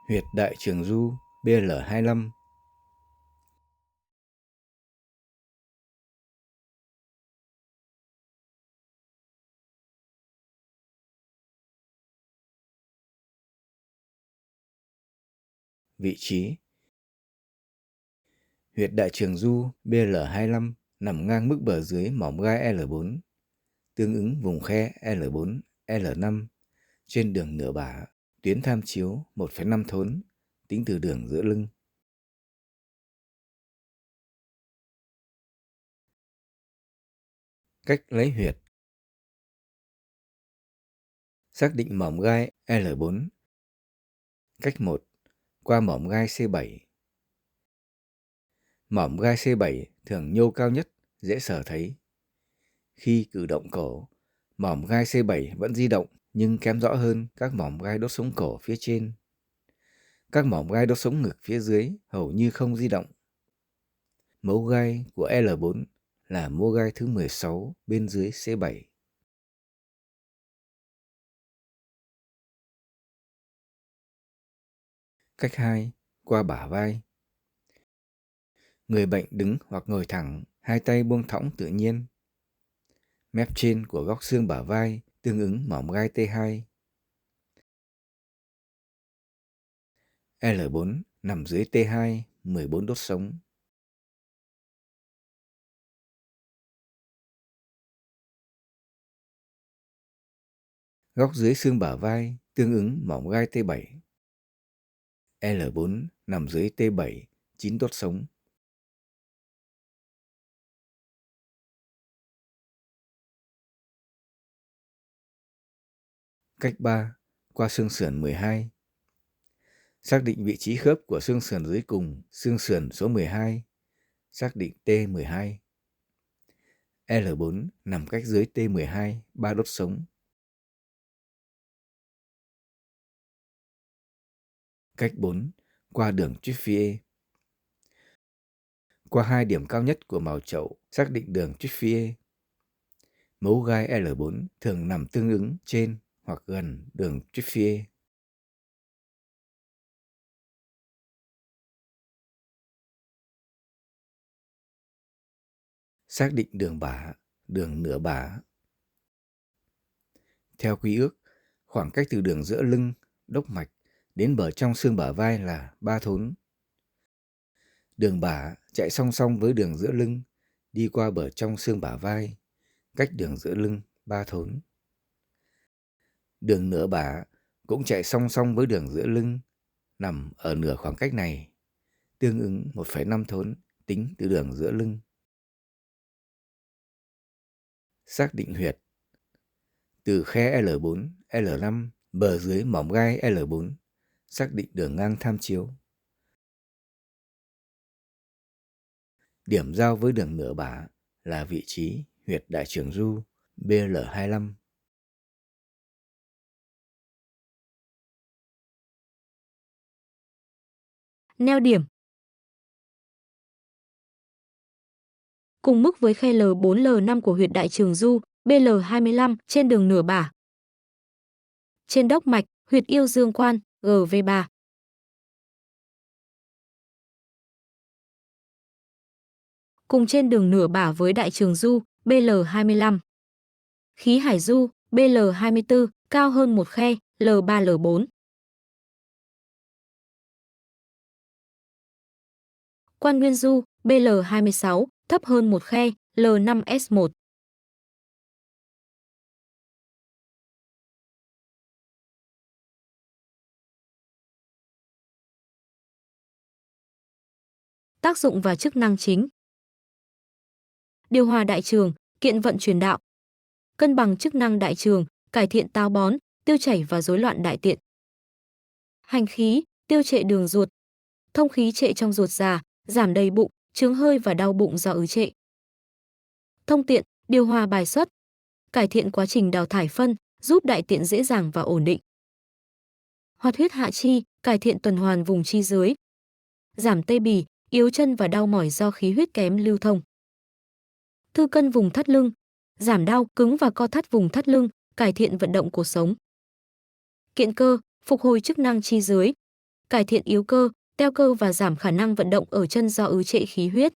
Huyệt đại trường du BL25. Vị trí: huyệt đại trường du BL25 nằm ngang mức bờ dưới mỏm gai L4, tương ứng vùng khe L4, L5 trên đường nửa bả, tuyến tham chiếu 1,5 thốn, tính từ đường giữa lưng. Cách lấy huyệt: xác định mỏm gai L4. Cách 1. Qua mỏm gai C7. Mỏm gai C7 thường nhô cao nhất, dễ sở thấy. Khi cử động cổ, mỏm gai C7 vẫn di động nhưng kém rõ hơn các mỏm gai đốt sống cổ phía trên. Các mỏm gai đốt sống ngực phía dưới hầu như không di động. Mấu gai của L4 là mô gai thứ 16 bên dưới C7. Cách 2. Qua bả vai. Người bệnh đứng hoặc ngồi thẳng, hai tay buông thõng tự nhiên. Mép trên của góc xương bả vai tương ứng mỏm gai T2. L4 nằm dưới T2, 14 đốt sống. Góc dưới xương bả vai tương ứng mỏm gai T7. L4 nằm dưới T7, 9 đốt sống. Cách 3. Qua xương sườn 12. Xác định vị trí khớp của xương sườn dưới cùng, xương sườn số 12. Xác định T12. L4 nằm cách dưới T12, 3 đốt sống. Cách 4. Qua đường Triphie. Qua hai điểm cao nhất của mào chậu, xác định đường Triphie. Mấu gai L4 thường nằm tương ứng trên hoặc gần đường Triphie. Xác định đường bả, đường nửa bả. Theo quy ước, khoảng cách từ đường giữa lưng, đốc mạch đến bờ trong xương bả vai là 3 thốn. Đường bả chạy song song với đường giữa lưng, đi qua bờ trong xương bả vai, cách đường giữa lưng 3 thốn. Đường nửa bả cũng chạy song song với đường giữa lưng, nằm ở nửa khoảng cách này, tương ứng 1,5 thốn, tính từ đường giữa lưng. Xác định huyệt: từ khe L4, L5, bờ dưới mỏm gai L4, xác định đường ngang tham chiếu. Điểm giao với đường nửa bả là vị trí huyệt đại trường du BL25. Neo điểm: cùng mức với khe L4-L5 của huyệt đại trường du BL25 trên đường nửa bả. Trên đốc mạch, huyệt yêu dương quan GV3. Cùng trên đường nửa bả với đại trường du BL25. Khí hải du BL24 cao hơn một khe L3-L4. Quan nguyên du BL26 thấp hơn một khe L5S1. Tác dụng và chức năng chính: điều hòa đại trường, kiện vận truyền đạo, cân bằng chức năng đại trường, cải thiện táo bón, tiêu chảy và rối loạn đại tiện. Hành khí, tiêu trệ đường ruột, thông khí trệ trong ruột già, giảm đầy bụng, chướng hơi và đau bụng do ứ trệ. Thông tiện, điều hòa bài xuất, cải thiện quá trình đào thải phân, giúp đại tiện dễ dàng và ổn định. Hoạt huyết hạ chi, cải thiện tuần hoàn vùng chi dưới, giảm tê bì, yếu chân và đau mỏi do khí huyết kém lưu thông. Thư cân vùng thắt lưng, giảm đau, cứng và co thắt vùng thắt lưng, cải thiện vận động cuộc sống. Kiện cơ, phục hồi chức năng chi dưới, cải thiện yếu cơ, teo cơ và giảm khả năng vận động ở chân do ứ trệ khí huyết.